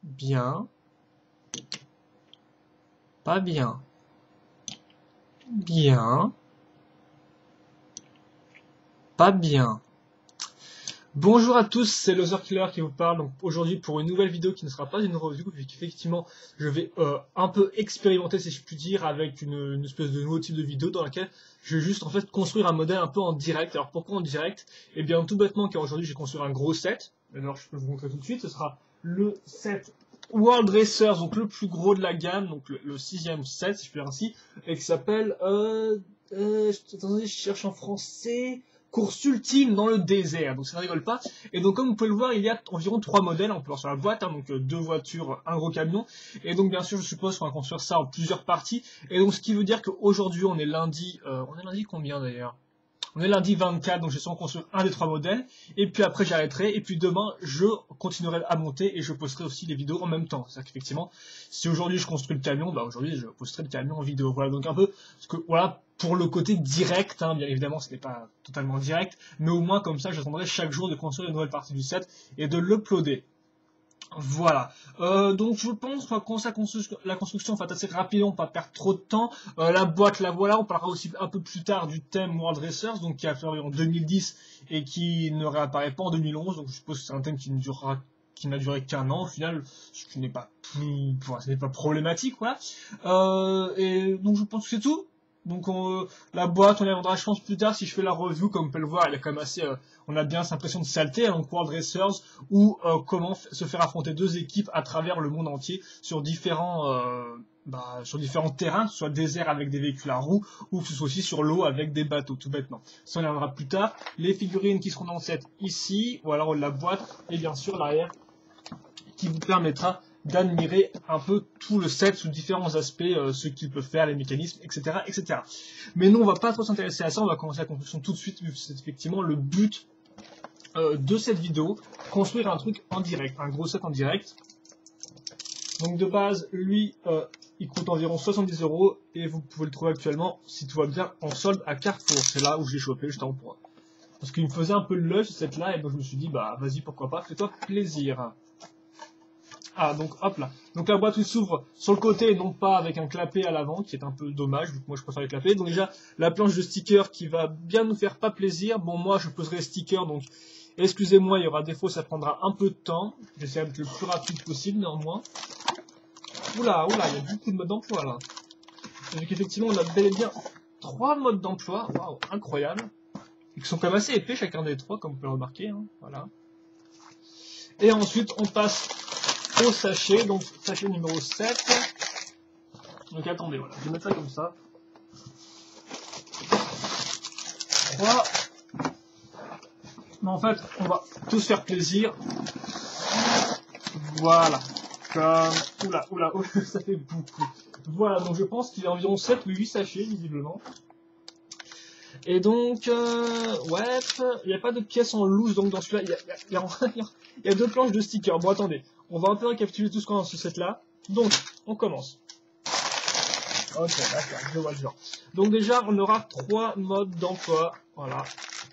bien, pas bien, bien, pas bien. Bonjour à tous, c'est Loser Killer qui vous parle donc aujourd'hui pour une nouvelle vidéo qui ne sera pas une review, puisqu'effectivement je vais un peu expérimenter, si je puis dire, avec une espèce de nouveau type de vidéo dans laquelle je vais juste en fait construire un modèle un peu en direct. Alors pourquoi en direct? Eh bien tout bêtement car aujourd'hui je vais construire un gros set. Alors je peux vous montrer tout de suite, ce sera le set World Racers, donc le plus gros de la gamme, donc le sixième set si je puis dire ainsi, et qui s'appelle attendez, je cherche en français. Course ultime dans le désert, donc ça ne rigole pas. Et donc comme vous pouvez le voir, il y a environ 3 modèles, on peut voir sur la boîte, hein, donc 2 voitures, un gros camion. Et donc bien sûr, je suppose qu'on va construire ça en plusieurs parties. Et donc ce qui veut dire qu'aujourd'hui, on est lundi combien d'ailleurs? On est lundi 24, donc je vais construire un des 3 modèles. Et puis après, j'arrêterai. Et puis demain, je continuerai à monter et je posterai aussi les vidéos en même temps. C'est-à-dire qu'effectivement, si aujourd'hui je construis le camion, bah aujourd'hui je posterai le camion en vidéo. Voilà, donc un peu, parce que voilà, pour le côté direct, hein, bien évidemment, ce n'est pas totalement direct, mais au moins comme ça, j'attendrai chaque jour de construire une nouvelle partie du set et de l'uploader. Voilà. Donc je pense qu'on va commencer la construction en fait assez rapidement, pas perdre trop de temps. La boîte, la voilà. On parlera aussi un peu plus tard du thème World Racers, donc qui a apparu en 2010 et qui ne réapparaît pas en 2011. Donc je suppose que c'est un thème qui n'a duré qu'un an au final, ce qui n'est pas ce n'est pas problématique, voilà. Et donc je pense que c'est tout. Donc la boîte, on y reviendra je pense plus tard si je fais la review, comme on peut le voir, elle est quand même assez, on a bien cette impression de saleté, hein, donc World Racers, ou comment se faire affronter deux équipes à travers le monde entier sur sur différents terrains, que ce soit désert avec des véhicules à roues, ou que ce soit aussi sur l'eau avec des bateaux, tout bêtement. Ça on y reviendra plus tard. Les figurines qui seront dans le set ici, ou alors la boîte, et bien sûr l'arrière, qui vous permettra d'admirer un peu tout le set sous différents aspects, ce qu'il peut faire, les mécanismes, etc., etc. Mais nous, on va pas trop s'intéresser à ça, on va commencer la construction tout de suite, vu que c'est effectivement le but de cette vidéo, construire un truc en direct, un gros set en direct. Donc de base, lui, il coûte environ 70 € et vous pouvez le trouver actuellement, si tout va bien, en solde à Carrefour. C'est là où je l'ai chopé, juste avant pour. Parce qu'il me faisait un peu le love ce set là, et donc je me suis dit, bah vas-y, pourquoi pas, fais-toi plaisir. Ah, donc hop là. Donc la boîte s'ouvre sur le côté et non pas avec un clapet à l'avant, qui est un peu dommage, vu que moi je préfère les clapets. Donc déjà, la planche de stickers qui va bien nous faire pas plaisir. Bon, moi je poserai les stickers, donc excusez-moi, il y aura des fois, ça prendra un peu de temps. J'essaierai d'être le plus rapide possible néanmoins. Oula, il y a beaucoup de modes d'emploi là. Vu qu'effectivement, on a bel et bien 3 modes d'emploi, waouh, incroyable. Et qui sont quand même assez épais chacun des 3, comme vous pouvez le remarquer, hein, voilà. Et ensuite, on passe au sachet, donc sachet numéro 7. Donc attendez, voilà, je vais mettre ça comme ça. 3. Mais en fait, on va tous faire plaisir. Voilà. Comme... Oula, ça fait beaucoup. Voilà, donc je pense qu'il y a environ 7 ou 8 sachets, visiblement. Et donc, ouais, il n'y a pas de pièces en loose, donc dans celui-là, il y a 2 planches de stickers. Bon, attendez, on va un peu récapituler tout ce qu'on a dans ce set-là. Donc, on commence. Ok, d'accord, je vois le genre. Donc déjà, on aura 3 modes d'emploi. Voilà,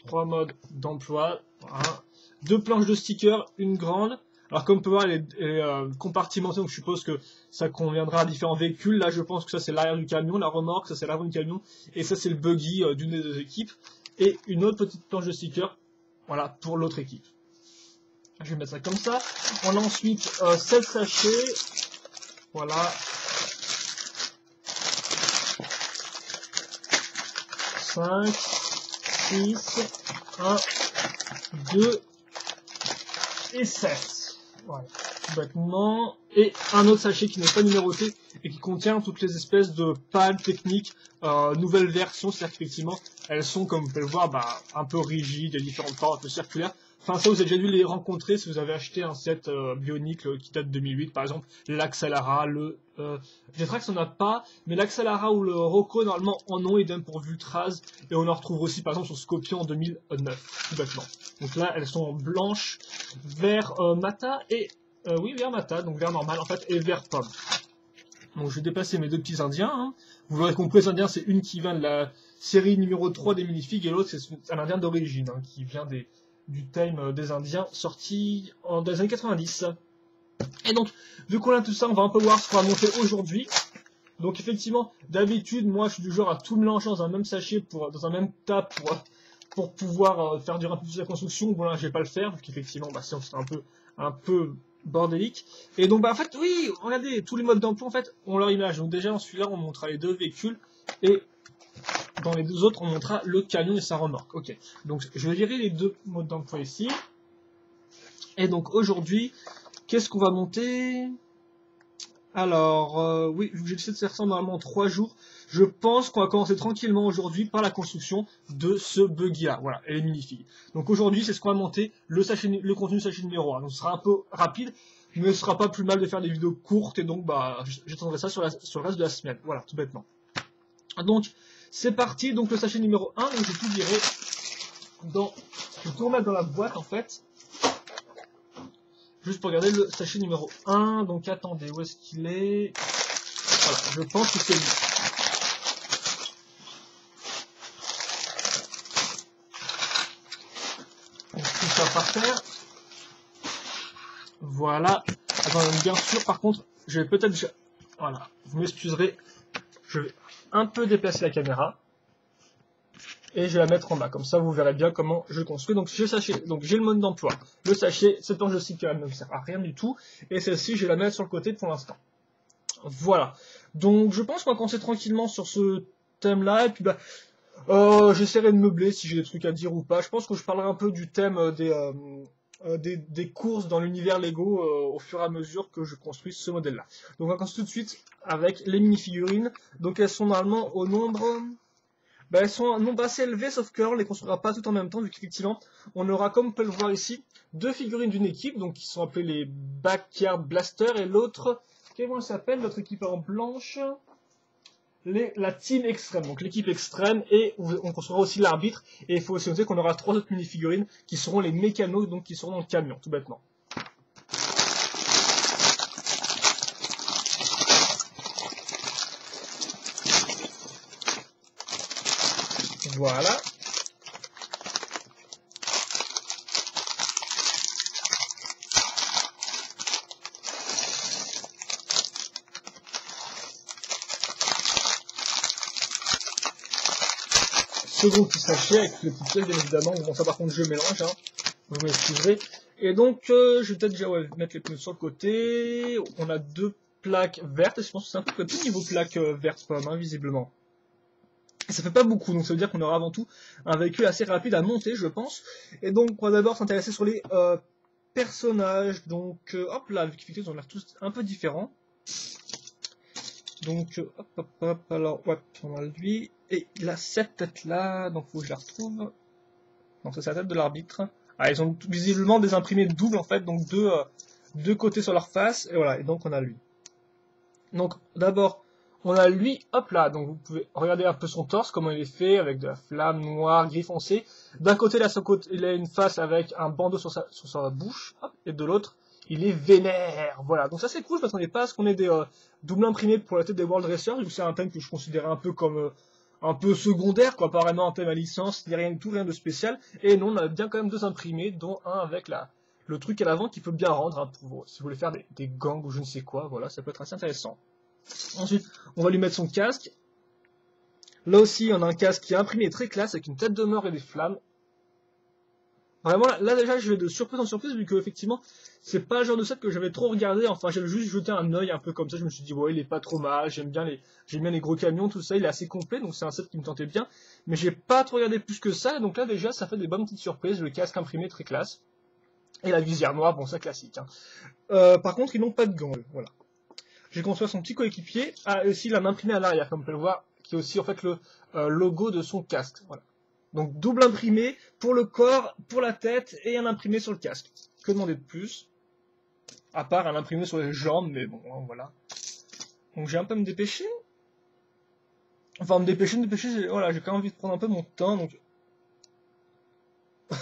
3 modes d'emploi. Voilà. 2 planches de stickers, une grande. Alors comme on peut voir, elle est compartimentée, donc je suppose que ça conviendra à différents véhicules. Là, je pense que ça c'est l'arrière du camion, la remorque, ça c'est l'avant du camion, et ça c'est le buggy d'une des 2 équipes. Et une autre petite planche de stickers, voilà, pour l'autre équipe. Je vais mettre ça comme ça. On a ensuite 7 sachets. Voilà. 5, 6, 1, 2 et 7. Voilà, tout bêtement. Et un autre sachet qui n'est pas numéroté et qui contient toutes les espèces de pales techniques, nouvelles versions, c'est-à-dire qu'effectivement, elles sont, comme vous pouvez le voir, un peu rigides, il y a différentes formes, un peu circulaires. Enfin, ça, vous avez déjà dû les rencontrer si vous avez acheté un set Bionic qui date de 2008, par exemple, l'Axalara, Jetrax on n'a pas, mais l'Axalara ou le Rocco, normalement, en ont, idem pour Vultraz, et on en retrouve aussi, par exemple, sur Scorpion en 2009, tout bêtement. Donc là, elles sont blanches, vert mata, et, oui, vert mata, donc vert normal, en fait, et vert pomme. Donc je vais déplacer mes 2 petits indiens, hein. Vous l'aurez compris, les indiens, c'est une qui vient de la série numéro 3 des minifigs, et l'autre, c'est un indien d'origine, hein, qui vient du thème des indiens, sorti dans les années 90. Et donc, vu qu'on a tout ça, on va un peu voir ce qu'on va monter aujourd'hui. Donc effectivement, d'habitude, moi je suis du genre à tout mélanger dans un même sachet, dans un même tas pour pouvoir faire durer un peu plus la construction. Bon là, je vais pas le faire, parce qu'effectivement, bah, sinon c'est un peu bordélique. Et donc, bah en fait, oui, regardez, tous les modes d'emploi, en fait, ont leur image. Donc déjà, dans celui-là, on montrera les deux véhicules, et dans les deux autres, on montrera le camion et sa remorque. Ok, donc je vais virer les deux modes d'emploi ici. Et donc aujourd'hui, qu'est-ce qu'on va monter ? Alors, oui, vu que j'ai décidé de faire ça normalement en 3 jours, je pense qu'on va commencer tranquillement aujourd'hui par la construction de ce buggy-là, voilà, et les minifigs. Donc aujourd'hui, c'est ce qu'on va monter, le contenu sachet numéro 1. Donc ce sera un peu rapide, mais ce sera pas plus mal de faire des vidéos courtes, et donc bah, j'attendrai ça sur le reste de la semaine, voilà, tout bêtement. Donc, c'est parti, donc le sachet numéro 1, donc je vais tout virer je vais tout remettre dans la boîte en fait. Juste pour regarder le sachet numéro 1, donc attendez, où est-ce qu'il est? Voilà, je pense que c'est lui. Donc tout ça par terre. Voilà. Attendez, bien sûr, par contre, je vais peut-être... Voilà, vous m'excuserez, je vais un peu déplacer la caméra. Et je vais la mettre en bas, comme ça vous verrez bien comment je construis. Donc j'ai le mode d'emploi. Le sachet, cette planche de cycle ne me sert à rien du tout. Et celle-ci, je vais la mettre sur le côté pour l'instant. Voilà. Donc je pense qu'on va commencer tranquillement sur ce thème-là. Et puis bah, j'essaierai de meubler si j'ai des trucs à dire ou pas. Je pense que je parlerai un peu du thème des courses dans l'univers Lego au fur et à mesure que je construis ce modèle-là. Donc on va commencer tout de suite avec les mini-figurines. Donc elles sont normalement au nombre... Ben, elles sont un nombre assez élevé, sauf que là, on les construira pas tout en même temps, vu qu'effectivement, on aura, comme on peut le voir ici, 2 figurines d'une équipe, donc qui sont appelées les Backyard Blasters, et l'autre, comment elle s'appelle, notre équipe en blanche, la Team Extreme, donc l'équipe extrême, et on construira aussi l'arbitre, et il faut aussi noter qu'on aura 3 autres mini-figurines, qui seront les mécanos, donc qui seront dans le camion, tout bêtement. Voilà. Second petit sachet avec le petit pièce bien évidemment. Bon ça par contre je mélange, hein. Vous m'excuserez. Et donc je vais peut-être déjà mettre les pneus sur le côté. On a 2 plaques vertes. Je pense que c'est un peu petit niveau plaque verte pomme, hein, visiblement. Et ça fait pas beaucoup, donc ça veut dire qu'on aura avant tout un véhicule assez rapide à monter, je pense. Et donc, on va d'abord s'intéresser sur les personnages. Donc, hop là, effectivement, ils ont l'air tous un peu différents. Donc, hop, alors, ouais, on a lui. Et il a cette tête-là, donc faut que je la retrouve. Donc, c'est la tête de l'arbitre. Ah, ils ont visiblement des imprimés doubles, en fait, donc deux côtés sur leur face. Et voilà, et donc on a lui. Donc, d'abord... On a lui, hop là, donc vous pouvez regarder un peu son torse, comment il est fait, avec de la flamme noire, gris foncé. D'un côté, là, il a une face avec un bandeau sur sa bouche, hop, et de l'autre, il est vénère. Voilà, donc ça c'est cool, je m'attendais pas à ce qu'on ait des doubles imprimés pour la tête des World Racers, vu que c'est un thème que je considérais un peu comme un peu secondaire, quoi, apparemment un thème à licence, il n'y a rien du tout, rien de spécial. Et non, on a bien quand même 2 imprimés, dont un avec le truc à l'avant qui peut bien rendre, hein, si vous voulez faire des gangs ou je ne sais quoi, voilà, ça peut être assez intéressant. Ensuite, on va lui mettre son casque. Là aussi, on a un casque qui est imprimé très classe avec une tête de mort et des flammes. Vraiment, là déjà, je vais de surprise en surprise vu que effectivement, c'est pas le genre de set que j'avais trop regardé. Enfin, j'avais juste jeté un œil un peu comme ça. Je me suis dit, ouais, il est pas trop mal. J'aime bien les gros camions, tout ça. Il est assez complet, donc c'est un set qui me tentait bien. Mais j'ai pas trop regardé plus que ça. Donc là, déjà, ça fait des bonnes petites surprises. Le casque imprimé très classe. Et la visière noire, bon, ça classique. Hein. Par contre, ils n'ont pas de gants, voilà. J'ai construit son petit coéquipier. Ah, et aussi, il a imprimé à l'arrière, comme on peut le voir, qui est aussi en fait le logo de son casque. Voilà. Donc double imprimé pour le corps, pour la tête, et un imprimé sur le casque. Que demander de plus? À part un imprimé sur les jambes, mais bon, voilà. Donc j'ai un peu à me dépêcher. Enfin, me dépêcher, voilà, j'ai quand même envie de prendre un peu mon temps, donc...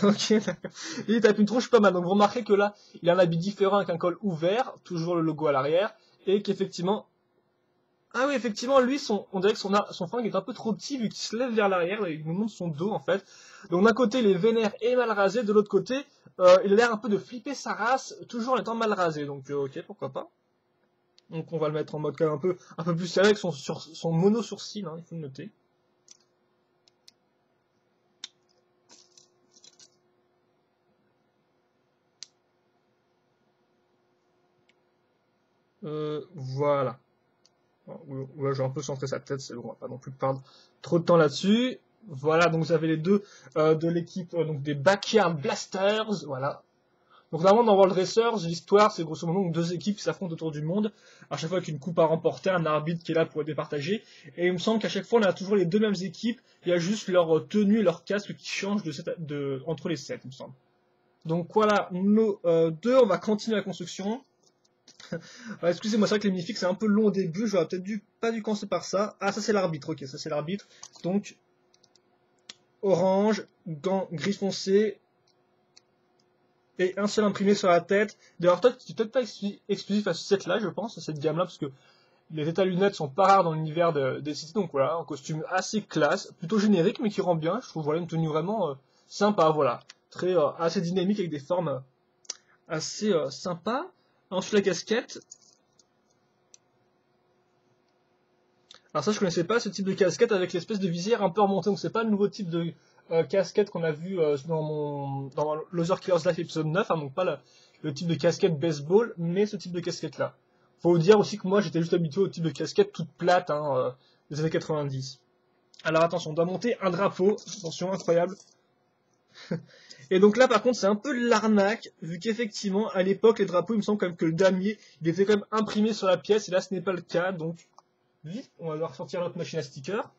Ok, d'accord. Il tape une tronche pas mal, donc vous remarquez que là, il a un habit différent avec un col ouvert, toujours le logo à l'arrière, et qu'effectivement, Ah oui, effectivement, lui, on dirait que son flingue est un peu trop petit vu qu'il se lève vers l'arrière, il nous montre son dos en fait. Donc d'un côté, il est vénère et mal rasé, de l'autre côté, il a l'air un peu de flipper sa race, toujours en étant mal rasé. Donc ok, pourquoi pas. Donc on va le mettre en mode quand même un peu plus sérieux avec son mono sourcil, hein, il faut le noter. Voilà. Ouais, je vais un peu centrer sa tête, c'est bon, on va pas non plus perdre trop de temps là-dessus. Voilà, donc vous avez les deux de l'équipe donc des Backyard Blasters, voilà. Donc normalement dans World Racers, l'histoire c'est grosso modo deux équipes qui s'affrontent autour du monde, à chaque fois avec une coupe à remporter, un arbitre qui est là pour les départager, et il me semble qu'à chaque fois on a toujours les deux mêmes équipes, il y a juste leur tenue et leur casque qui changent entre les sets, il me semble. Donc voilà, nos deux, on va continuer la construction. Excusez-moi, c'est vrai que les minifigs c'est un peu long au début, j'aurais peut-être pas dû commencer par ça. Ah, ça c'est l'arbitre, ok, ça c'est l'arbitre. Donc, orange, gants gris foncé, et un seul imprimé sur la tête. D'ailleurs, c'est peut-être pas exclusif à ce set-là, je pense, à cette gamme-là, parce que les états lunettes sont pas rares dans l'univers des cités, donc voilà, un costume assez classe, plutôt générique, mais qui rend bien, je trouve, voilà, une tenue vraiment sympa, voilà. Assez dynamique, avec des formes assez sympas. Ensuite, la casquette. Alors ça, je connaissais pas ce type de casquette avec l'espèce de visière un peu remontée. Donc c'est pas le nouveau type de casquette qu'on a vu dans Loser Killer's Life épisode 9, hein, donc pas le type de casquette baseball, mais ce type de casquette là. Faut vous dire aussi que moi j'étais juste habitué au type de casquette toute plate des années 90. Alors attention, on doit monter un drapeau, attention, incroyable. Et donc là par contre c'est un peu l'arnaque, vu qu'effectivement à l'époque les drapeaux il me semble quand même que le damier il était quand même imprimé sur la pièce, et là ce n'est pas le cas, donc vite, on va devoir sortir notre machine à stickers.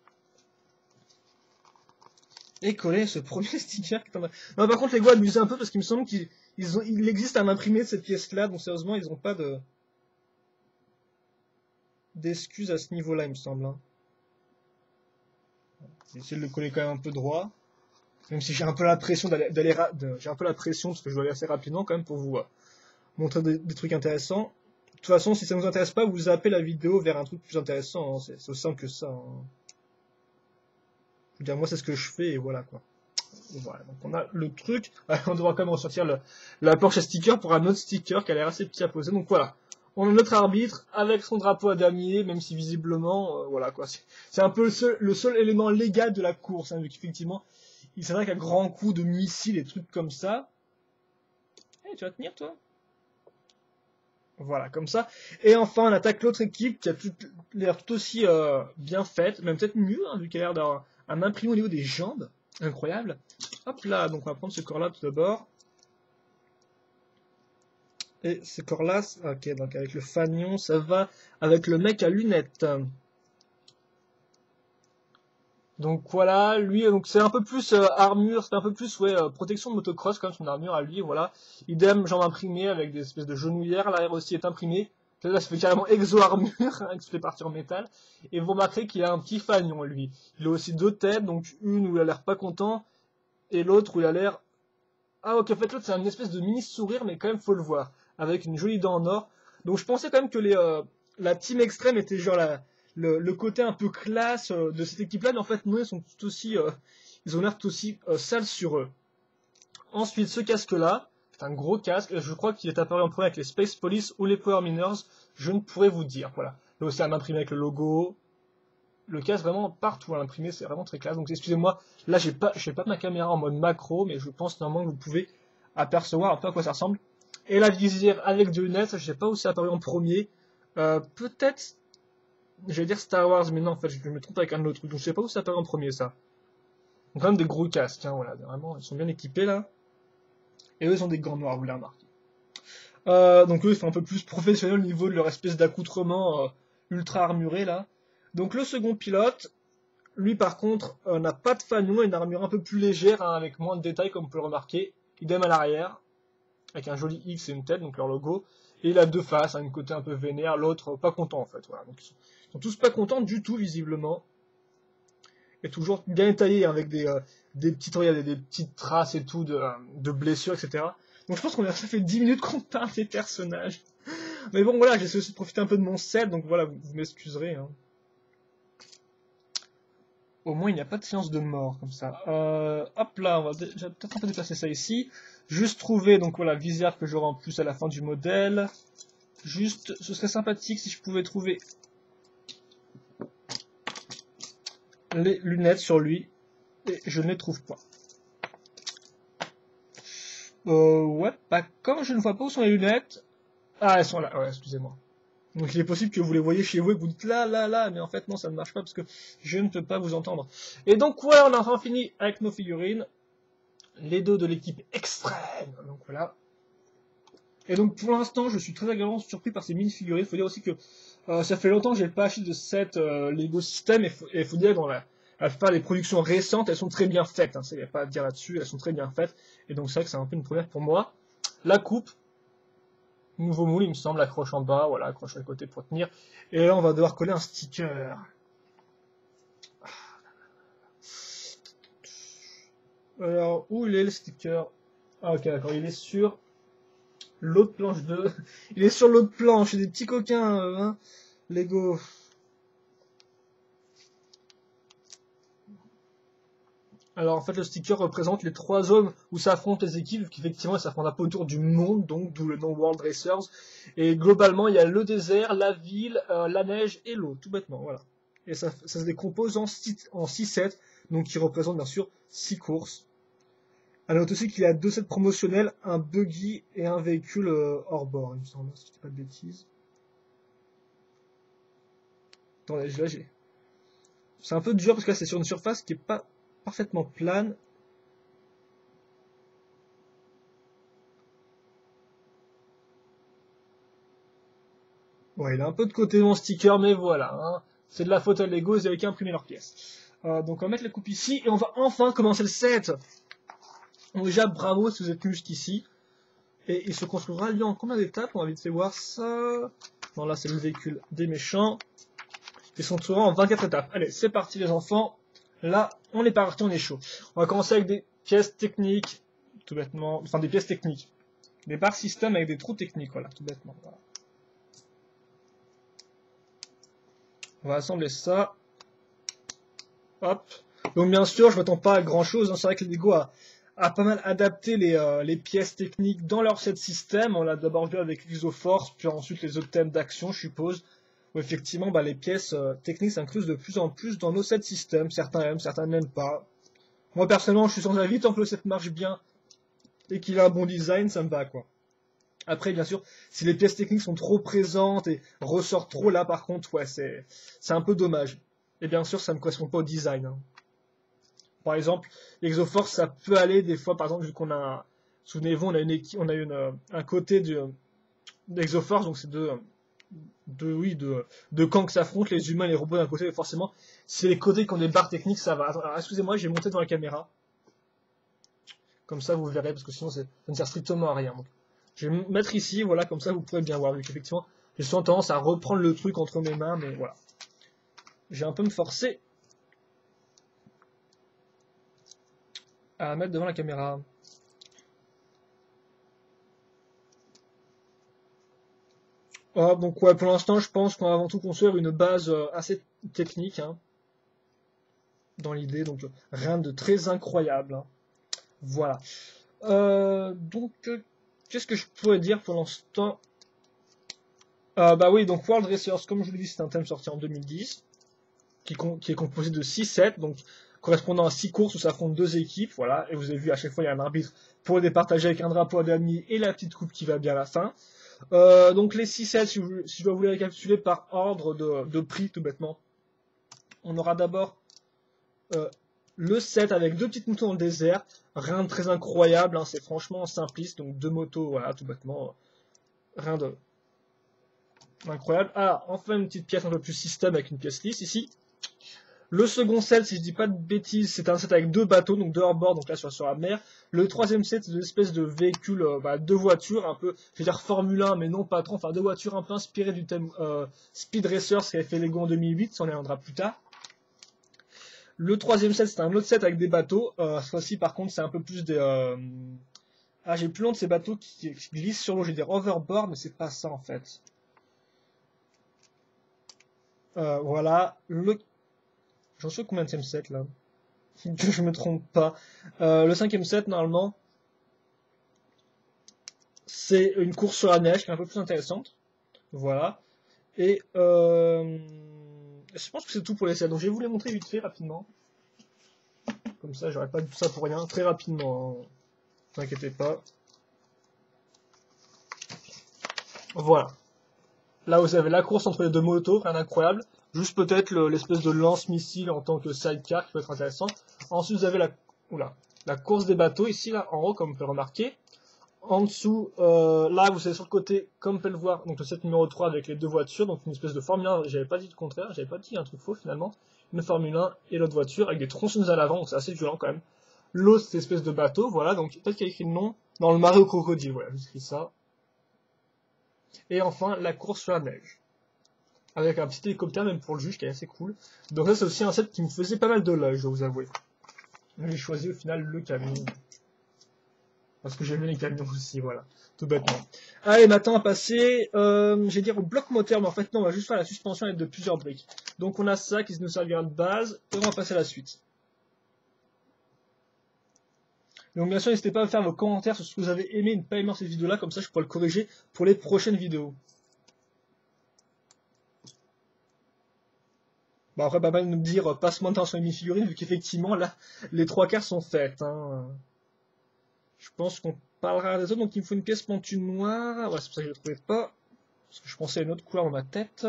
Et coller ce premier sticker. Non, par contre, les gars abusent un peu parce qu'il me semble qu'il existe un imprimé de cette pièce-là, donc sérieusement, ils n'ont pas d'excuses à ce niveau-là, il me semble. Hein. J'ai essayé de le coller quand même un peu droit. Même si j'ai un peu la pression j'ai un peu la pression parce que je dois aller assez rapidement quand même pour vous montrer des trucs intéressants. De toute façon, si ça ne vous intéresse pas, vous zappez la vidéo vers un truc plus intéressant. Hein. C'est aussi simple que ça. Hein. Je veux dire, moi, c'est ce que je fais et voilà quoi. Voilà, donc on a le truc. On devra quand même ressortir la Porsche à sticker pour un autre sticker qui a l'air assez petit à poser. Donc voilà, on a notre arbitre avec son drapeau à damier, même si visiblement, voilà quoi. C'est un peu le seul élément légal de la course, hein, vu qu'effectivement, il s'attaque à grands coups de missiles et trucs comme ça. Eh, tu vas tenir toi? Voilà, comme ça. Et enfin, on attaque l'autre équipe qui a l'air tout aussi bien faite, même peut-être mieux, hein, vu qu'elle a l'air d'avoir un imprimé au niveau des jambes. Incroyable. Hop là, donc on va prendre ce corps-là tout d'abord. Et ce corps-là, ok, donc avec le fanion, ça va avec le mec à lunettes. Donc voilà, lui, donc c'est un peu plus armure, c'est un peu plus protection de motocross comme son armure à lui, voilà. Idem, jambes imprimées avec des espèces de genouillères, l'arrière aussi est imprimé. Là, ça fait carrément exo-armure, hein, qui se fait partir en métal. Et vous remarquerez qu'il a un petit fanion, lui. Il a aussi deux têtes, donc une où il a l'air pas content, et l'autre où il a l'air... Ah ok, en fait l'autre c'est une espèce de mini sourire, mais quand même faut le voir, avec une jolie dent en or. Donc je pensais quand même que la team extrême était genre le côté un peu classe de cette équipe-là, mais en fait non, ils sont tout aussi, ils ont l'air tout aussi sales sur eux. Ensuite, ce casque-là, c'est un gros casque, et je crois qu'il est apparu en premier avec les Space Police ou les Power Miners, je ne pourrais vous dire, voilà. Là aussi un imprimé avec le logo, le casque vraiment partout à l'imprimer, c'est vraiment très classe. Donc excusez-moi, là j'ai pas ma caméra en mode macro, mais je pense normalement que vous pouvez apercevoir un peu à quoi ça ressemble. Et la visière avec des lunettes, je sais pas où c'est apparu en premier. Peut-être, j'allais dire Star Wars, mais non, en fait je me trompe avec un autre truc, donc je sais pas où c'est apparu en premier ça. Donc quand même des gros casques, hein, voilà, vraiment, ils sont bien équipés là. Et eux ils ont des gants noirs, vous l'avez remarqué. Donc eux ils sont un peu plus professionnels au niveau de leur espèce d'accoutrement ultra armuré là. Donc le second pilote, lui par contre n'a pas de fanion et une armure un peu plus légère, hein, avec moins de détails comme vous pouvez le remarquer. Idem à l'arrière, avec un joli X et une tête, donc leur logo. Et il a deux faces, hein, une côté un peu vénère, l'autre pas content en fait. Voilà. Donc ils sont tous pas contents du tout visiblement. Et toujours bien détaillé, hein, avec des petites traces et tout de blessures, etc. Donc je pense ça fait 10 minutes qu'on parle des personnages. Mais bon voilà, j'essaie aussi de profiter un peu de mon set, donc voilà, vous m'excuserez. Hein. Au moins, il n'y a pas de séance de mort comme ça. Hop là, on va peut-être un peu déplacer ça ici. Juste trouver, donc voilà, visière que j'aurai en plus à la fin du modèle. Juste, ce serait sympathique si je pouvais trouver les lunettes sur lui. Et je ne les trouve pas. Ouais, bah comme je ne vois pas où sont les lunettes... Ah, elles sont là, ouais, excusez-moi. Donc il est possible que vous les voyez chez vous et que vous dites là, mais en fait non, ça ne marche pas parce que je ne peux pas vous entendre. Et donc voilà, on a enfin fini avec nos figurines. Les deux de l'équipe extrême, donc voilà. Et donc pour l'instant, je suis très agréablement surpris par ces mini-figurines. Il faut dire aussi que ça fait longtemps que j'ai pas acheté de set Lego System et il faut dire que dans la plupart des productions récentes, elles sont très bien faites. Hein, il n'y a pas à dire là-dessus, elles sont très bien faites. Et donc c'est vrai que c'est un peu une première pour moi. La coupe, nouveau moule, il me semble, accroche en bas, voilà, accroche à côté pour tenir. Et là, on va devoir coller un sticker. Alors, où il est le sticker? Ah ok, d'accord, il est sur l'autre planche 2. Il est sur l'autre planche, c'est des petits coquins, hein, Lego. Alors en fait le sticker représente les 3 zones où s'affrontent les équipes, qu'effectivement elles s'affrontent un peu autour du monde, donc d'où le nom World Racers. Et globalement il y a le désert, la ville, la neige et l'eau, tout bêtement, voilà. Et ça se décompose en 6 sets, donc qui représentent bien sûr 6 courses. A note aussi qu'il y a 2 sets promotionnels, un buggy et un véhicule hors bord, il me semble, si je dis pas de bêtises. Attendez, j'ai... C'est un peu dur parce que là c'est sur une surface qui est pas parfaitement plane. Ouais, il a un peu de côté mon sticker, mais voilà, hein. C'est de la faute à Lego, ils avaient qu'à imprimer leurs pièces. Donc on va mettre la coupe ici, et on va enfin commencer le set. Donc déjà, bravo si vous êtes venu jusqu'ici. Et il se construira, lui, en combien d'étapes? On va vite fait voir ça. Bon, là, c'est le véhicule des méchants. Ils sont souvent en 24 étapes. Allez, c'est parti les enfants. Là, on est parti, on est chaud. On va commencer avec des pièces techniques, tout bêtement. Enfin, des pièces techniques. Des barres système avec des trous techniques, voilà, tout bêtement. Voilà. On va assembler ça. Hop. Donc bien sûr, je m'attends pas à grand chose. Hein. C'est vrai que Lego a pas mal adapté les pièces techniques dans leur set système. On l'a d'abord vu avec l'Isoforce, puis ensuite les autres thèmes d'action, je suppose. Où effectivement, bah, les pièces techniques s'inclusent de plus en plus dans nos sets système. Certains aiment, certains n'aiment pas. Moi personnellement, je suis sans avis, tant que le set marche bien et qu'il a un bon design, ça me va quoi. Après, bien sûr, si les pièces techniques sont trop présentes et ressortent trop là, par contre, ouais, c'est un peu dommage. Et bien sûr, ça ne correspond pas au design. Hein. Par exemple, l'Exoforce, ça peut aller des fois, par exemple, vu qu'on a, souvenez-vous, on a un côté d'Exoforce, donc c'est deux camps qui s'affrontent, les humains et les robots d'un côté, et forcément, c'est les côtés qui ont des barres techniques, ça va. Alors, excusez-moi, j'ai monté devant la caméra. Comme ça, vous verrez, parce que sinon, ça ne sert strictement à rien. Donc, je vais me mettre ici, voilà, comme ça, vous pourrez bien voir, vu qu'effectivement, j'ai souvent tendance à reprendre le truc entre mes mains, mais voilà. J'ai un peu me forcer à mettre devant la caméra. Ah, donc ouais, pour l'instant, je pense qu'on va avant tout construire une base assez technique, hein, dans l'idée, donc rien de très incroyable. Hein. Voilà. Qu'est-ce que je pourrais dire pour l'instant? Bah oui, donc World Racers, comme je vous l'ai dit, c'est un thème sorti en 2010, qui est composé de 6 sets, donc correspondant à 6 courses où s'affrontent 2 équipes, voilà, et vous avez vu, à chaque fois, il y a un arbitre pour les départager avec un drapeau à damier et la petite coupe qui va bien à la fin. Donc les 6 sets, si je dois vous les récapituler par ordre de prix, tout bêtement, on aura d'abord le set avec 2 petites motos dans le désert, rien de très incroyable, hein, c'est franchement simpliste, donc 2 motos, voilà, tout bêtement, rien de incroyable. Ah, enfin une petite pièce un peu plus système avec une pièce lisse ici. Le second set, si je dis pas de bêtises, c'est un set avec 2 bateaux, donc 2 hors-bord, donc là sur la mer. Le troisième set, c'est une espèce de véhicule, 2 voitures, un peu, je vais dire Formule 1, mais non pas trop, enfin 2 voitures un peu inspirées du thème Speed Racer, ce qu'avait fait Lego en 2008, ça on y reviendra plus tard. Le troisième set, c'est un autre set avec des bateaux. Ce fois-ci, par contre, c'est un peu plus des... Ah, j'ai plus long de ces bateaux qui glissent sur l'eau, je vais dire overboard, mais c'est pas ça en fait. Voilà. J'en suis au combienième set là? Que je me trompe pas. Le 5e set, normalement, c'est une course sur la neige qui est un peu plus intéressante. Voilà. Et je pense que c'est tout pour les sets. Donc je vais vous les montrer vite fait, rapidement. Comme ça, j'aurais pas dit tout ça pour rien. Très rapidement, hein. Ne vous inquiétez pas. Voilà. Là, vous avez la course entre les deux motos, rien d'incroyable. Juste peut-être l'espèce de lance-missile en tant que sidecar qui peut être intéressant. Ensuite, vous avez la course des bateaux, ici, là, en haut, comme vous pouvez le remarquer. En dessous, là, vous savez sur le côté, comme vous pouvez le voir, donc le set numéro 3 avec les deux voitures, donc une espèce de Formule 1, j'avais pas dit le contraire, j'avais pas dit un truc faux finalement, une Formule 1 et l'autre voiture avec des tronçonneuses à l'avant, donc c'est assez violent quand même. L'autre, c'est espèce de bateau, voilà, donc peut-être qu'il y a écrit le nom, dans le marais au crocodile, voilà, j'ai écrit ça. Et enfin, la course sur la neige. Avec un petit hélicoptère, même pour le juge, qui est assez cool. Donc ça, c'est aussi un set qui me faisait pas mal de l'œil, je dois vous avouer. J'ai choisi au final le camion. Parce que j'aime les camions aussi, voilà. Tout bêtement. Allez, maintenant on va passer, j'allais dire au bloc moteur, mais en fait non, on va juste faire la suspension avec de plusieurs briques. Donc on a ça qui nous servira de base, et on va passer à la suite. Donc bien sûr, n'hésitez pas à faire vos commentaires sur ce que vous avez aimé et ne pas aimer cette vidéo-là, comme ça je pourrai le corriger pour les prochaines vidéos. Bon après, pas mal de me dire, passe moins de temps sur les mini-figurines, vu qu'effectivement, là, les 3/4 sont faites, hein. Je pense qu'on parlera des autres, donc il me faut une pièce pentue noire. Ouais, c'est pour ça que je ne le trouvais pas. Parce que je pensais à une autre couleur dans ma tête.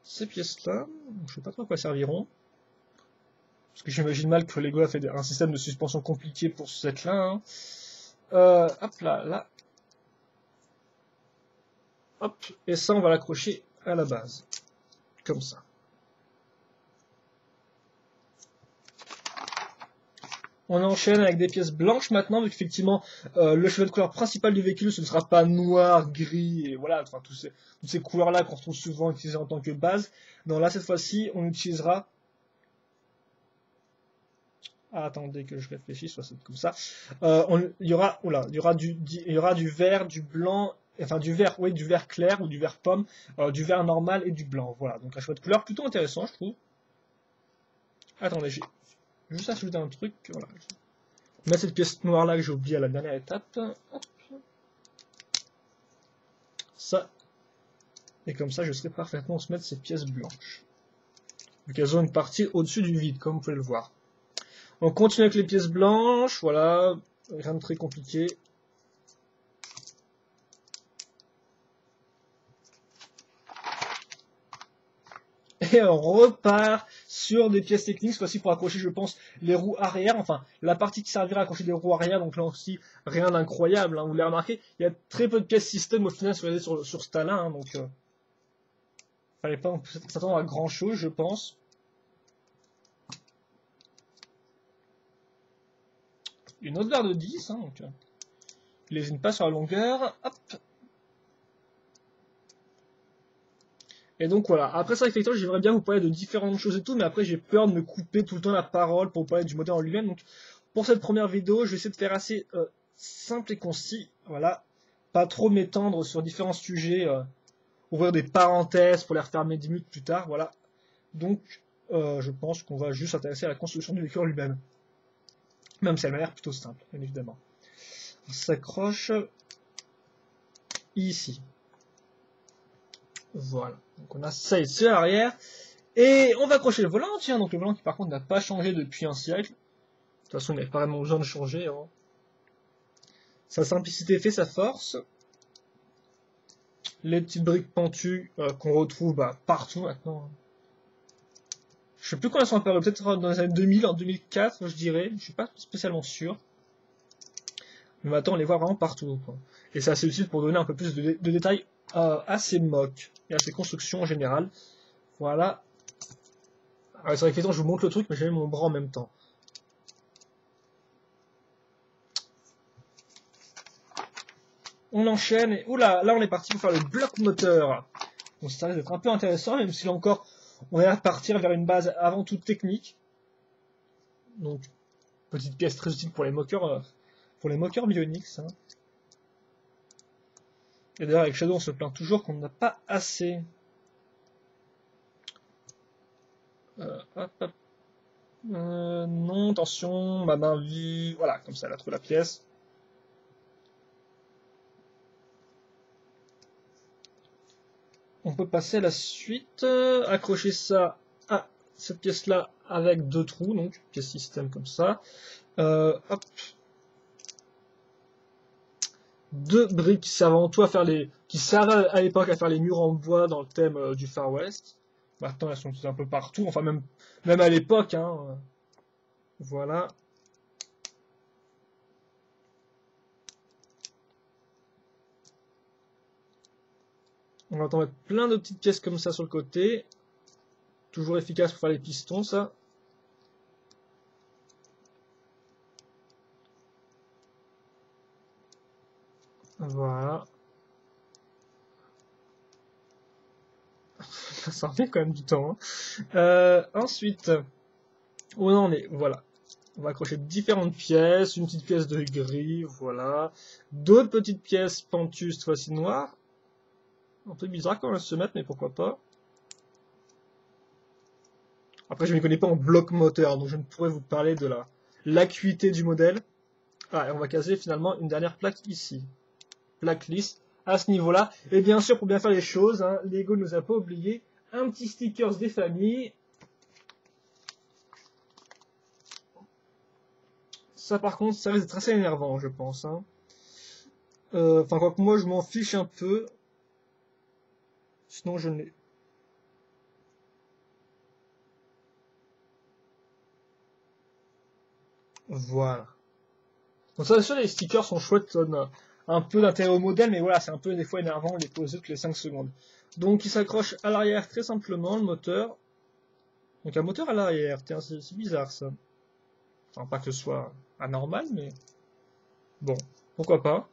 Ces pièces-là, je sais pas trop à quoi serviront. Parce que j'imagine mal que Lego a fait un système de suspension compliqué pour ce set-là. Hein. Hop là, là. Hop. Et ça, on va l'accrocher à la base. Comme ça. On enchaîne avec des pièces blanches maintenant, vu qu'effectivement, le cheval de couleur principal du véhicule, ce ne sera pas noir, gris, et voilà, enfin, toutes ces couleurs-là qu'on retrouve souvent utilisées en tant que base. Non, là, cette fois-ci, on utilisera... Ah, attendez que je réfléchisse, soit c'est comme ça. Il y aura, il y aura du vert, du blanc, enfin du vert, oui, du vert clair ou du vert pomme, du vert normal et du blanc. Voilà, donc un choix de couleur plutôt intéressant, je trouve. Attendez, j'ai juste ajouté un truc, voilà. On met cette pièce noire là que j'ai oublié à la dernière étape. Hop. Ça. Et comme ça, je serai parfaitement se mettre ces pièces blanches. Donc elles ont une partie au-dessus du vide, comme vous pouvez le voir. On continue avec les pièces blanches, voilà. Rien de très compliqué. Et on repart sur des pièces techniques, cette fois-ci pour accrocher, je pense, les roues arrière, enfin, la partie qui servira à accrocher les roues arrière, donc là aussi, rien d'incroyable, hein, vous l'avez remarqué, il y a très peu de pièces système au final sur ce tas-là, hein, donc fallait pas s'attendre à grand chose, je pense. Une autre barre de 10, hein, donc je lésine pas sur la longueur, hop. Et donc voilà, après ça, effectivement, j'aimerais bien vous parler de différentes choses et tout, mais après j'ai peur de me couper tout le temps la parole pour parler du moteur en lui-même, donc pour cette première vidéo, je vais essayer de faire assez simple et concis, voilà, pas trop m'étendre sur différents sujets, ouvrir des parenthèses pour les refermer 10 minutes plus tard, voilà. Donc je pense qu'on va juste s'intéresser à la construction du véhicule en lui-même, même si elle m'a l'air plutôt simple, bien évidemment. On s'accroche ici. Voilà, donc on a ça ici à l'arrière, et on va accrocher le volant, tiens, donc le volant qui par contre n'a pas changé depuis un siècle. De toute façon, il n'y a pas vraiment besoin de changer. Hein. Sa simplicité fait sa force. Les petites briques pentues qu'on retrouve partout maintenant. Je sais plus quand elles sont apparues, peut-être dans les années 2000, en 2004, je dirais. Je suis pas spécialement sûr. Mais maintenant, on les voit vraiment partout. Quoi. Et c'est assez utile pour donner un peu plus de détails à ces moques et à ces constructions en général. Voilà. C'est vrai que je vous montre le truc, mais j'ai mis mon bras en même temps. On enchaîne, et oula, là on est parti pour faire le bloc moteur. Donc ça risque d'être un peu intéressant, même si là encore, on est à partir vers une base avant tout technique. Donc, petite pièce très utile pour les moqueurs Bionix. Hein. Et d'ailleurs, avec Shadow, on se plaint toujours qu'on n'a pas assez. Hop, hop. Non, attention, ma main vue. Voilà, comme ça, elle a trouvé la pièce. On peut passer à la suite. Accrocher ça à cette pièce-là avec 2 trous, donc pièce système comme ça. Hop. 2 briques qui servent avant tout à faire qui servaient à l'époque à faire les murs en bois dans le thème du Far West. Maintenant, elles sont un peu partout, enfin même à l'époque, hein. Voilà. On va en mettre plein de petites pièces comme ça sur le côté. Toujours efficace pour faire les pistons, ça. Voilà. Ça en fait quand même du temps, hein. Ensuite, où on en est, voilà. On va accrocher différentes pièces, une petite pièce de gris, voilà. D'autres petites pièces pentues, cette fois-ci noires. Un peu bizarre quand elles se mettent, mais pourquoi pas. Après, je ne m'y connais pas en bloc moteur, donc je ne pourrais vous parler de l'acuité du modèle. Ah, et on va caser finalement une dernière plaque ici. Plaque lisse à ce niveau-là. Et bien sûr, pour bien faire les choses, hein, Lego ne nous a pas oublié un petit stickers des familles. Ça, par contre, ça risque d'être assez énervant, je pense. Hein. Enfin, quoique moi, je m'en fiche un peu. Sinon, je ne l'ai. Voilà. Donc ça, sûr, les stickers sont chouettes, ça donne un peu d'intérêt au modèle, mais voilà, c'est un peu des fois énervant de les poser toutes les 5 secondes. Donc il s'accroche à l'arrière très simplement, le moteur. Donc un moteur à l'arrière, tiens, c'est bizarre ça. Enfin, pas que ce soit anormal, mais bon, pourquoi pas.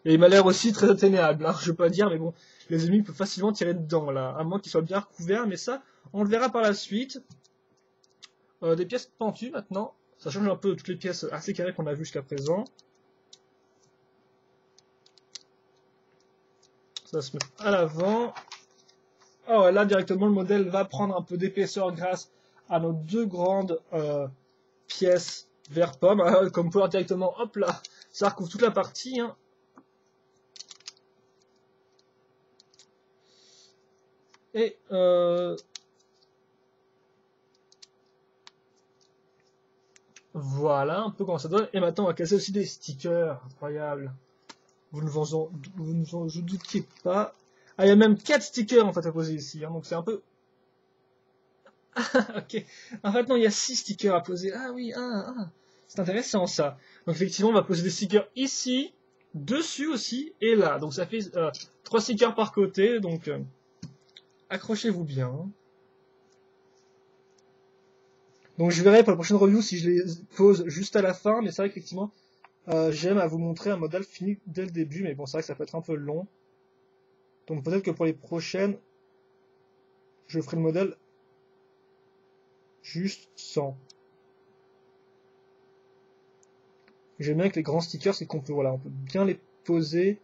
Et il m'a l'air aussi très atteignable, hein, je veux pas dire, mais bon, les ennemis peuvent facilement tirer dedans, là, à moins qu'il soit bien recouvert, mais ça, on le verra par la suite. Des pièces pentues maintenant, ça change un peu de toutes les pièces assez carrées qu'on a vues jusqu'à présent. Ça se met à l'avant. Oh, et là, directement, le modèle va prendre un peu d'épaisseur grâce à nos 2 grandes pièces vert pomme. Comme vous pouvez voir directement, hop là, ça recouvre toute la partie. Hein. Et voilà un peu comment ça donne. Et maintenant, on va casser aussi des stickers. Incroyable. Vous ne vous en doutiez pas. Ah, il y a même 4 stickers en fait à poser ici. Hein, donc c'est un peu. Ok. En fait, non, il y a 6 stickers à poser. Ah oui, c'est intéressant ça. Donc effectivement, on va poser des stickers ici, dessus aussi, et là. Donc ça fait 3 stickers par côté. Donc accrochez-vous bien. Donc je verrai pour la prochaine review si je les pose juste à la fin. Mais c'est vrai qu'effectivement, j'aime à vous montrer un modèle fini dès le début. Mais bon, c'est vrai que ça peut être un peu long. Donc peut-être que pour les prochaines, je ferai le modèle juste sans. J'aime bien avec les grands stickers, c'est qu'on peut, voilà, on peut bien les poser,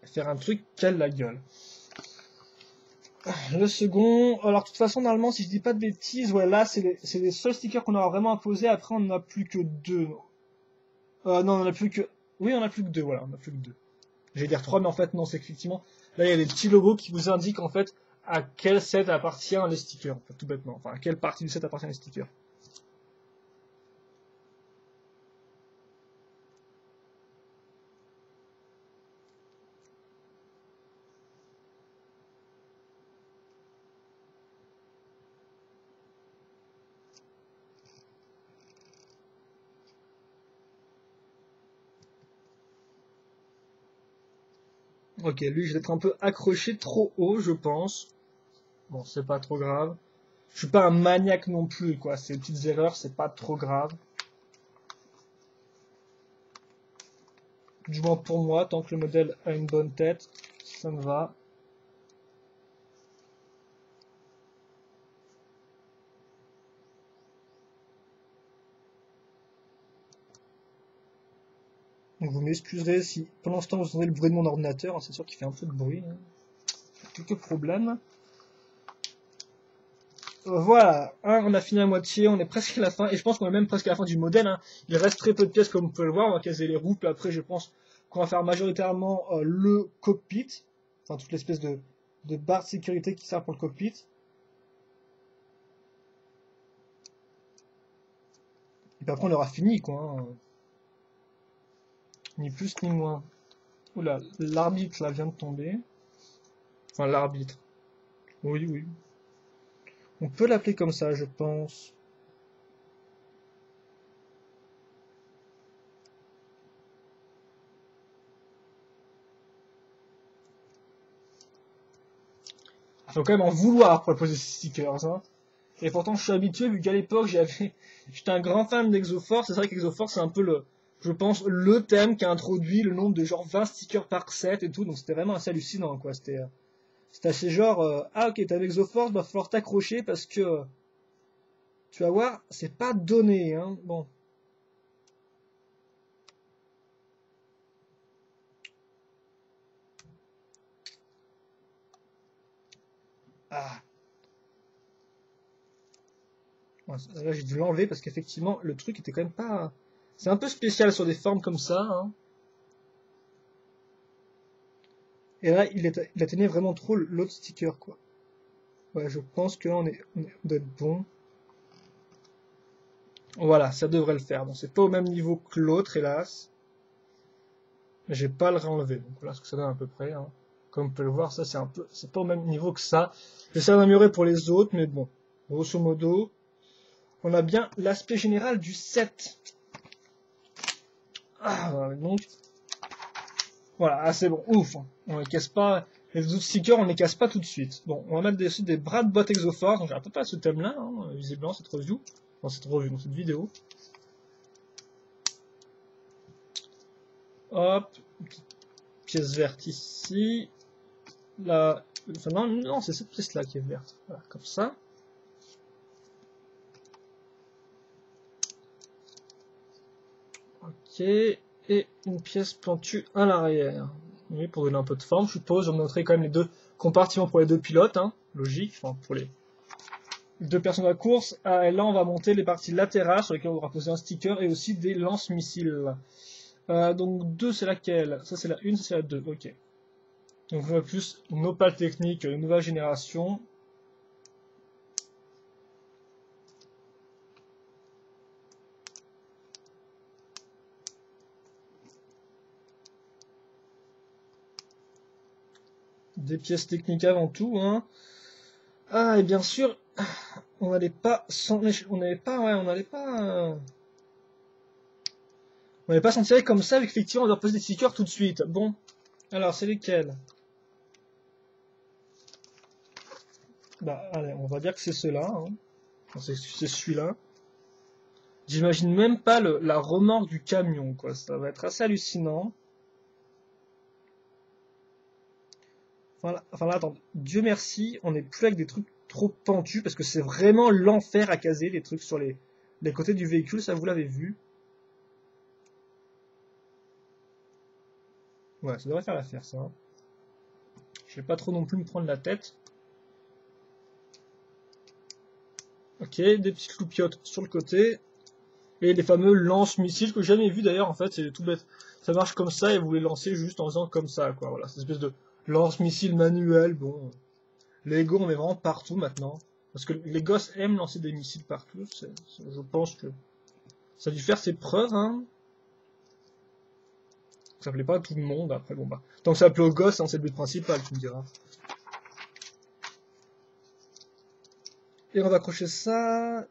faire un truc quelle la gueule. Le second, alors de toute façon, normalement, si je dis pas de bêtises, ouais, là, c'est les seuls stickers qu'on aura vraiment à poser. Après, on n'en a plus que 2. Non, on en a plus que. Oui, on en a plus que 2, voilà, on en a plus que 2. J'allais dire 3, mais en fait, non, c'est effectivement. Là, il y a des petits logos qui vous indiquent en fait à quel set appartient les stickers, en fait, tout bêtement. Enfin, à quelle partie du set appartient les stickers. Ok, lui, je vais être un peu accroché trop haut, je pense. Bon, c'est pas trop grave. Je suis pas un maniaque non plus, quoi. Ces petites erreurs, c'est pas trop grave. Du moins pour moi, tant que le modèle a une bonne tête, ça me va. Donc vous m'excuserez si pendant ce temps vous entendez le bruit de mon ordinateur, hein, c'est sûr qu'il fait un peu de bruit. Hein. Quelques problèmes. Voilà, hein, on a fini à moitié, on est presque à la fin, et je pense qu'on est même presque à la fin du modèle. Hein. Il reste très peu de pièces comme vous pouvez le voir, on va caser les roues, puis après je pense qu'on va faire majoritairement le cockpit, enfin toute l'espèce de barre de sécurité qui sert pour le cockpit. Et puis après on aura fini quoi, hein. Ni plus ni moins. Oula, l'arbitre là vient de tomber. Enfin l'arbitre. Oui, oui. On peut l'appeler comme ça, je pense. Il faut quand même en vouloir pour poser ces stickers, hein. Et pourtant, je suis habitué, vu qu'à l'époque, j'étais un grand fan d'Exoforce. C'est vrai qu'Exoforce, c'est un peu je pense, le thème qui a introduit le nombre de genre 20 stickers par set et tout. Donc c'était vraiment assez hallucinant, quoi. C'était assez genre, ah ok, t'as Exoforce, va falloir t'accrocher parce que, tu vas voir, c'est pas donné, hein. Bon. Ah. Ouais, là, j'ai dû l'enlever parce qu'effectivement, le truc était quand même pas. C'est un peu spécial sur des formes comme ça, hein. Et là, il atteignait vraiment trop l'autre sticker, quoi. Ouais, je pense on doit être bon. Voilà, ça devrait le faire. Bon, c'est pas au même niveau que l'autre, hélas. Mais j'ai pas le réenlever. Donc voilà ce que ça donne à peu près, hein. Comme vous pouvez le voir, ça c'est pas au même niveau que ça. J'essaie d'améliorer pour les autres, mais bon, grosso modo, on a bien l'aspect général du set. Ah, voilà, donc, voilà, ah, c'est bon, ouf. On les casse pas. Les autres stickers, on les casse pas tout de suite. Bon, on va mettre dessus des bras de boîte Exoforce. Donc, j'arrête pas ce thème-là, hein, visiblement, cette review. Dans cette review, dans cette vidéo. Hop, une petite pièce verte ici. Là, enfin, non, non, c'est cette pièce-là qui est verte. Voilà, comme ça. Ok, et une pièce pentue à l'arrière. Oui, pour donner un peu de forme, je suppose. On montrer quand même les deux compartiments pour les deux pilotes, hein, logique, enfin, pour les deux personnes à la course. Ah, et là, on va monter les parties latérales sur lesquelles on aura posé un sticker et aussi des lance-missiles. Donc, deux, c'est laquelle? Ça, c'est la 1, ça, c'est la 2. Ok. Donc, on voit plus nos pales techniques, nouvelle génération. Des pièces techniques avant tout, hein. Ah, et bien sûr, on n'allait pas on n'allait pas, ouais, on n'allait pas s'en tirer comme ça, avec effectivement on doit poser des stickers tout de suite. Bon, alors c'est lesquels? Bah, allez, on va dire que c'est ceux-là, hein. Enfin, c'est celui-là. J'imagine même pas la remorque du camion, quoi. Ça va être assez hallucinant. Enfin là, attends, Dieu merci, on n'est plus avec des trucs trop pentus, parce que c'est vraiment l'enfer à caser, les trucs sur les côtés du véhicule, ça vous l'avez vu. Ouais, ça devrait faire l'affaire, ça, hein. Je vais pas trop non plus me prendre la tête. Ok, des petites loupiottes sur le côté. Et les fameux lance-missiles que j'ai jamais vu d'ailleurs, en fait, c'est tout bête. Ça marche comme ça et vous les lancez juste en faisant comme ça, quoi. Voilà, cette espèce de lance-missile manuel. Bon, Lego, on met vraiment partout maintenant. Parce que les gosses aiment lancer des missiles partout. Je pense que ça a dû faire ses preuves, hein. Ça plaît pas à tout le monde, après, bon bah. Tant que ça plaît aux gosses, hein, c'est le but principal, tu me diras. Et on va accrocher ça.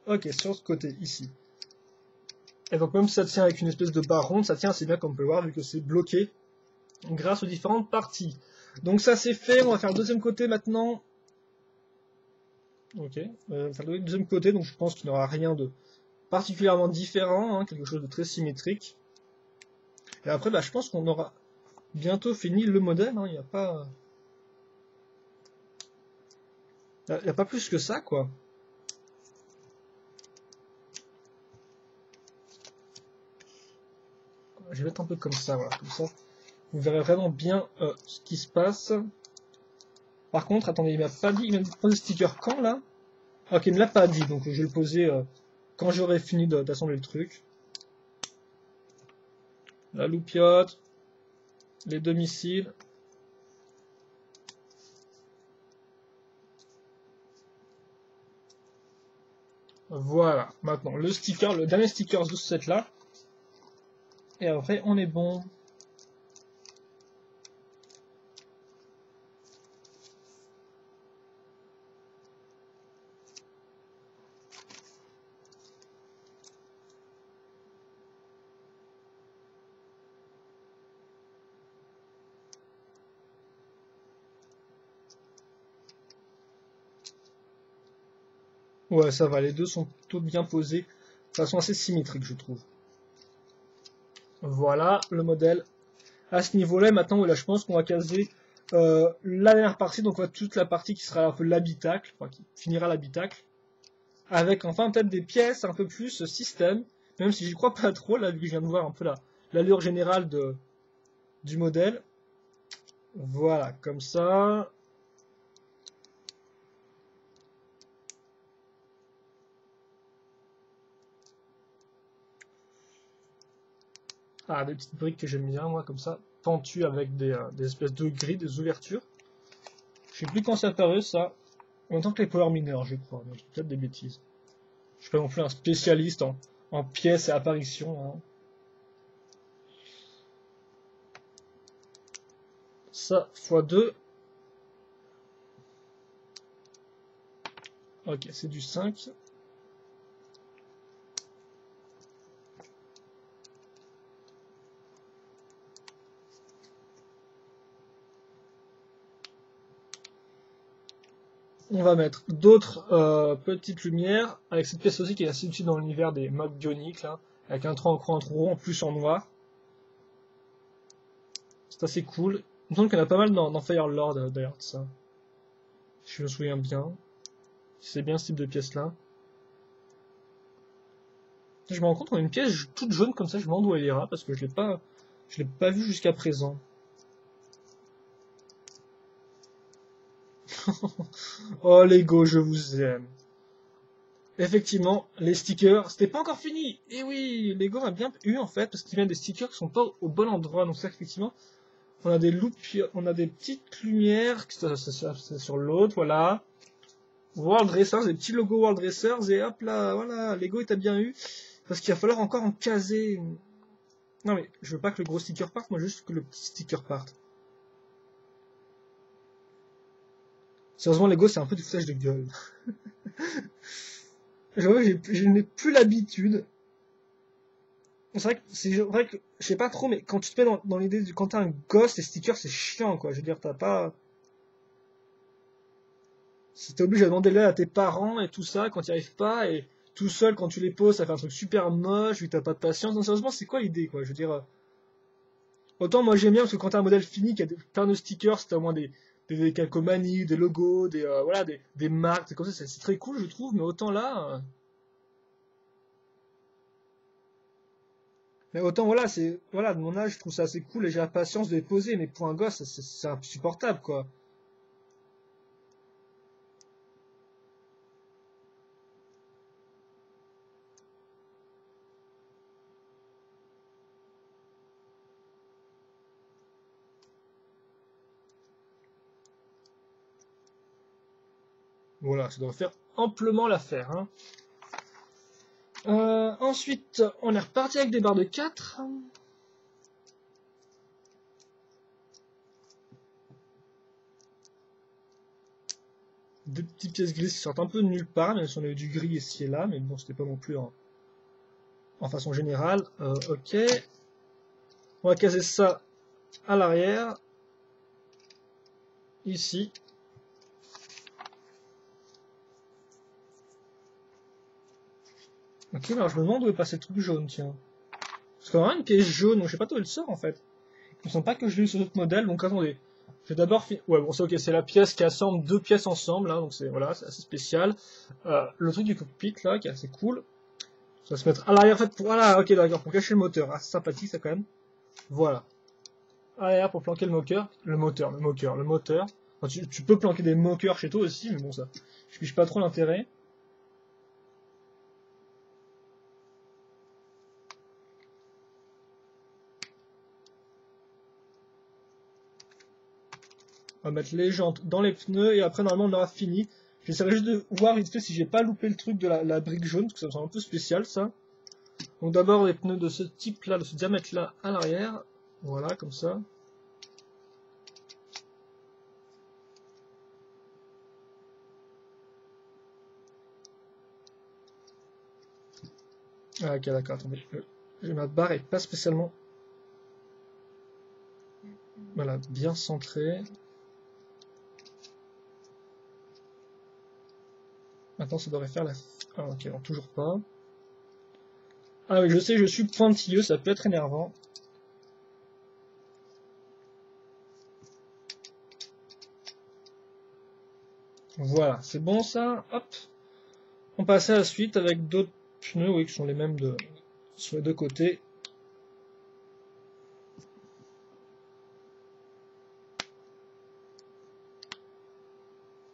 Ok, sur ce côté, ici. Et donc même si ça tient avec une espèce de barre ronde, ça tient assez bien comme on peut voir vu que c'est bloqué grâce aux différentes parties. Donc ça c'est fait, on va faire le deuxième côté maintenant. Ok, on va faire le deuxième côté, donc je pense qu'il n'y aura rien de particulièrement différent, hein, quelque chose de très symétrique. Et après, bah, je pense qu'on aura bientôt fini le modèle, hein, il n'y a pas... Il n'y a pas plus que ça, quoi. Je vais mettre un peu comme ça, voilà, comme ça. Vous verrez vraiment bien ce qui se passe. Par contre, attendez, il m'a pas dit, il m'a posé le sticker quand là? Ok, il me l'a pas dit, donc je vais le poser quand j'aurai fini d'assembler le truc. La loupiote, les deux missiles. Voilà, maintenant le sticker, le dernier sticker de ce set là. Et après, on est bon. Ouais, ça va, les deux sont plutôt bien posés, de façon assez symétrique, je trouve. Voilà, le modèle. À ce niveau-là, maintenant, voilà, je pense qu'on va caser la dernière partie, donc toute la partie qui sera un peu l'habitacle, enfin, qui finira l'habitacle, avec enfin peut-être des pièces un peu plus système, même si j'y crois pas trop, là, vu que je viens de voir un peu l'allure générale du modèle. Voilà, comme ça. Ah, des petites briques que j'aime bien, moi, comme ça, pentues avec des espèces de grilles, des ouvertures. Je sais plus quand c'est apparu, ça. En même temps que les power mineurs, je crois. Mais je dis peut-être des bêtises. Je suis pas non plus un spécialiste en pièces et apparitions. Hein. Ça, x2. Ok, c'est du 5. On va mettre d'autres petites lumières, avec cette pièce aussi qui est assez utile dans l'univers des mobs bioniques, là, avec un trou en trou en plus en noir. C'est assez cool. Il me semble qu'il y en a pas mal dans Firelord d'ailleurs de ça. Si je me souviens bien. C'est bien ce type de pièce là. Je me rends compte qu'on a une pièce toute jaune comme ça, je me demande où elle ira parce que je l'ai pas vue jusqu'à présent. Oh Lego, je vous aime. Effectivement, les stickers, c'était pas encore fini. Et oui, Lego a bien eu en fait parce qu'il y a des stickers qui sont pas au bon endroit. Donc ça, effectivement, on a des on a des petites lumières, c'est sur l'autre, voilà. World Racers, des petits logos World Racers et hop là, voilà, Lego est bien eu parce qu'il va falloir encore en caser. Non mais je veux pas que le gros sticker parte, moi juste que le petit sticker parte. Sérieusement, Lego, c'est un peu du foutage de gueule. Je n'ai plus l'habitude. C'est vrai que, je sais pas trop, mais quand tu te mets dans l'idée quand t'as un gosse, les stickers, c'est chiant, quoi. Je veux dire, t'as pas. Si t'es obligé de demander l'aide à tes parents et tout ça, quand t'y arrives pas, et tout seul, quand tu les poses, ça fait un truc super moche, vu que t'as pas de patience. Non, sérieusement, c'est quoi l'idée, quoi? Je veux dire. Autant moi j'aime bien parce que quand t'as un modèle fini, qui a plein de stickers, t'as au moins des calcomanies, des logos, voilà, des marques, c'est comme ça, c'est très cool, je trouve, mais autant là. Mais autant voilà, voilà, de mon âge, je trouve ça assez cool et j'ai la patience de les poser, mais pour un gosse, c'est insupportable quoi. Voilà, ça doit faire amplement l'affaire. Hein. Ensuite, on est reparti avec des barres de 4. Des petites pièces grises qui sortent un peu de nulle part, même si on a eu du gris ici et là, mais bon, c'était pas non plus en façon générale. Ok. On va caser ça à l'arrière. Ici. Ok, alors je me demande où est passé le truc jaune, tiens. Parce qu'on a une pièce jaune, donc je sais pas d'où elle sort en fait. Il me semble pas que je l'ai eu sur d'autres modèles, donc attendez. Je vais d'abord ouais, bon, c'est ok, c'est la pièce qui assemble deux pièces ensemble, hein, donc c'est voilà, c'est assez spécial. Le truc du cockpit là, qui est assez cool. Ça va se mettre à l'arrière, en fait, pour. Voilà, ok, d'accord, pour cacher le moteur. Ah, c'est sympathique ça quand même. Voilà. À l'arrière pour planquer le moteur. Le moteur. Enfin, tu peux planquer des moqueurs chez toi aussi, mais bon, ça, je piche pas trop l'intérêt. On va mettre les jantes dans les pneus et après normalement on aura fini. J'essaierai juste de voir vite fait si j'ai pas loupé le truc de la brique jaune, parce que ça me semble un peu spécial ça. Donc d'abord les pneus de ce type là, de ce diamètre là à l'arrière. Voilà, comme ça. Ah, ok, d'accord, attendez. Ma barre est pas spécialement... Voilà, bien centrée. Maintenant, ça devrait faire la... Ah, ok, non, toujours pas. Ah oui, je sais, je suis pointilleux, ça peut être énervant. Voilà, c'est bon ça. Hop. On passe à la suite avec d'autres pneus, oui, qui sont les mêmes sur les deux côtés.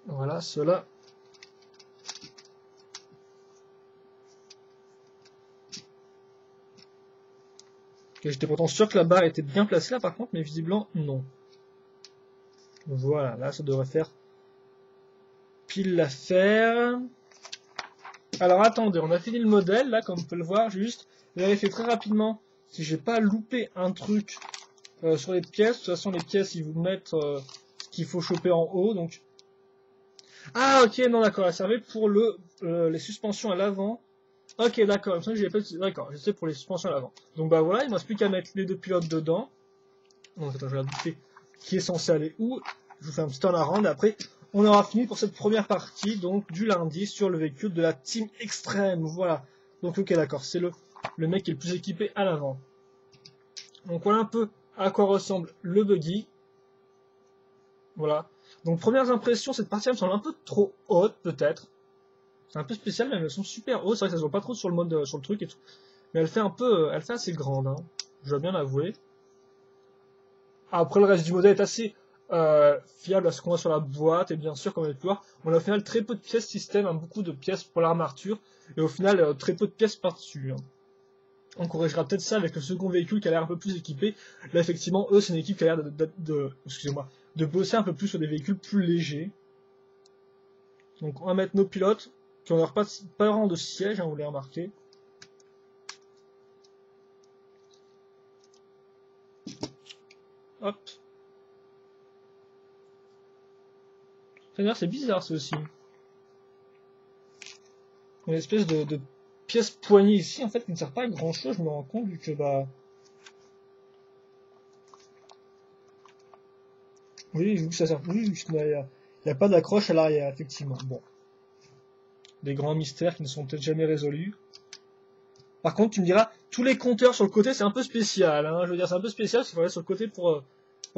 Voilà, ceux-là. Okay, j'étais pourtant sûr que la barre était bien placée là par contre, mais visiblement non. Voilà, là ça devrait faire pile l'affaire. Alors attendez, on a fini le modèle là, comme on peut le voir, juste vérifier très rapidement si j'ai pas loupé un truc sur les pièces. De toute façon, les pièces ils vous mettent ce qu'il faut choper en haut, donc. Ah ok, non d'accord, elle servait pour les suspensions à l'avant. Ok, d'accord, il me semble que j'avais pas... D'accord, je sais pour les suspensions à l'avant. Donc bah voilà, il ne me reste plus qu'à mettre les deux pilotes dedans. Donc attends, je vais regarder qui est censé aller où. Je vous fais un petit turnaround et après, on aura fini pour cette première partie, donc du lundi, sur le véhicule de la Team Extreme. Voilà. Donc ok, d'accord, c'est le mec qui est le plus équipé à l'avant. Donc voilà un peu à quoi ressemble le buggy. Voilà. Donc premières impressions, cette partie elle me semble un peu trop haute peut-être. C'est un peu spécial, mais elles sont super hautes. C'est vrai que ça se voit pas trop sur le mode, sur le truc et tout. Mais elle fait un peu, elle fait assez grande, hein. Je dois bien l'avouer. Après, le reste du modèle est assez fiable à ce qu'on a sur la boîte. Et bien sûr, comme vous pouvez voir, on a au final très peu de pièces système, hein, beaucoup de pièces pour l'armature. Et au final, très peu de pièces par-dessus. Hein. On corrigera peut-être ça avec le second véhicule qui a l'air un peu plus équipé. Là, effectivement, eux, c'est une équipe qui a l'air excusez-moi, de bosser un peu plus sur des véhicules plus légers. Donc, on va mettre nos pilotes. Qui n'ont pas vraiment de siège, hein, vous l'avez remarqué. Hop. C'est bizarre, ça aussi. Une espèce de pièce poignée ici, en fait, qui ne sert pas à grand chose, je me rends compte, vu que, bah... Oui, vu que ça sert... Oui, vu qu'il n'y a pas d'accroche à l'arrière, effectivement. Bon. Des grands mystères qui ne sont peut-être jamais résolus. Par contre, tu me diras, tous les compteurs sur le côté, c'est un peu spécial. Hein. Je veux dire, c'est un peu spécial, parce qu'il faut aller sur le côté pour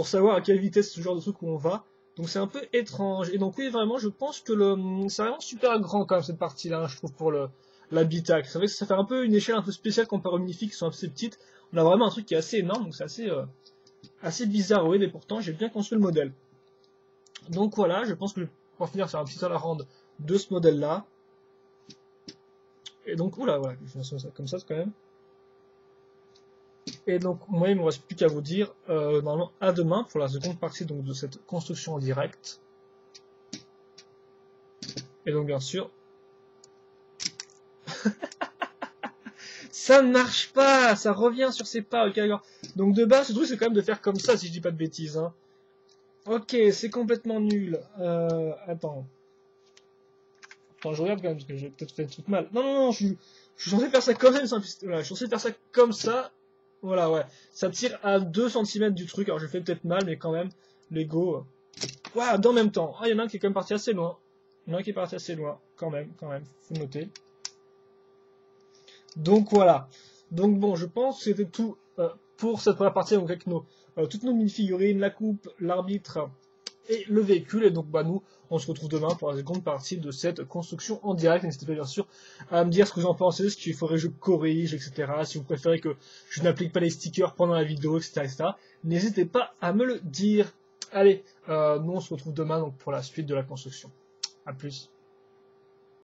savoir à quelle vitesse ce genre de truc où on va. Donc c'est un peu étrange. Et donc oui, vraiment, je pense que c'est vraiment super grand quand même cette partie-là, hein, je trouve, pour l'habitacle. C'est vrai que ça fait un peu une échelle un peu spéciale comparé aux minifigs qui sont assez petites. On a vraiment un truc qui est assez énorme, donc c'est assez bizarre, oui, mais pourtant j'ai bien construit le modèle. Donc voilà, je pense que on va finir sur un petit turnaround de ce modèle-là. Et donc, oula, voilà, je vais faire ça comme ça quand même. Et donc, moi, il ne me reste plus qu'à vous dire, normalement, à demain pour la seconde partie donc, de cette construction en direct. Et donc, bien sûr, ça ne marche pas, ça revient sur ses pas, ok, d'accord. Donc, de base, ce truc, c'est quand même de faire comme ça, si je dis pas de bêtises, hein. Ok, c'est complètement nul. Attends. Attends, je regarde quand même, parce que j'ai peut-être fait le truc mal. Non, non, non, je suis censé faire ça quand même, voilà, je suis censé faire ça comme ça. Voilà, ouais. Ça tire à 2 cm du truc, alors je fais peut-être mal, mais quand même, Lego. Waouh, dans le même temps. Ah, il y en a un qui est quand même parti assez loin. Il y en a un qui est parti assez loin, quand même, faut noter. Donc voilà. Donc bon, je pense que c'était tout pour cette première partie, donc avec toutes nos mini-figurines, la coupe, l'arbitre et le véhicule. Et donc bah nous, on se retrouve demain pour la seconde partie de cette construction en direct. N'hésitez pas bien sûr à me dire ce que vous en pensez, ce qu'il faudrait que je corrige, etc. Si vous préférez que je n'applique pas les stickers pendant la vidéo, etc. N'hésitez pas à me le dire. Allez, nous on se retrouve demain donc, pour la suite de la construction. A plus.